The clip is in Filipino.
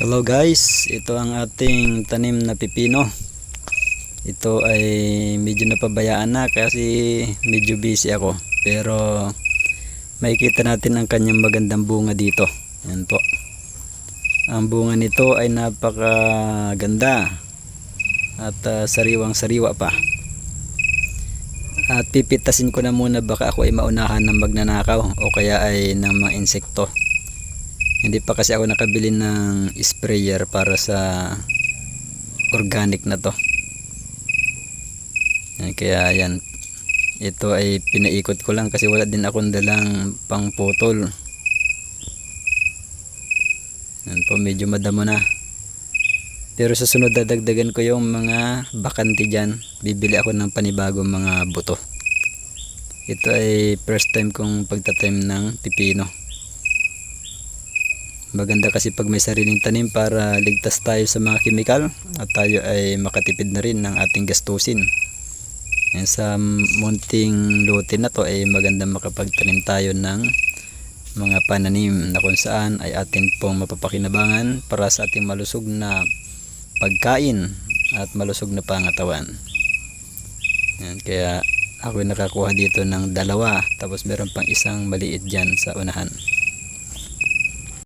Hello guys, ito ang ating tanim na pipino. Ito ay medyo napabayaan na kasi medyo busy ako. Pero makikita natin ang kanyang magandang bunga dito. Yan po. Ang bunga nito ay napakaganda at sariwang sariwa pa. At pipitasin ko na muna, baka ako ay maunahan ng magnanakaw o kaya ay ng mga insekto. Hindi pa kasi ako nakabili ng sprayer para sa organic na to. Kaya yan, ito ay pinaikot ko lang kasi wala din akong dalang pangputol. Yan po, medyo madamo na. Pero sa sunod dadagdagan ko yung mga bakante dyan. Bibili ako ng panibagong mga buto. Ito ay first time kong pagtatanim ng pipino. Maganda kasi pag may sariling tanim para ligtas tayo sa mga kemikal at tayo ay makatipid na rin ng ating gastusin. Yan, sa munting lote na to ay maganda makapagtanim tayo ng mga pananim na kung saan ay atin pong mapapakinabangan para sa ating malusog na pagkain at malusog na pangatawan. Yan, kaya ako nakakuha dito ng 2, tapos meron pang isang maliit dyan sa unahan.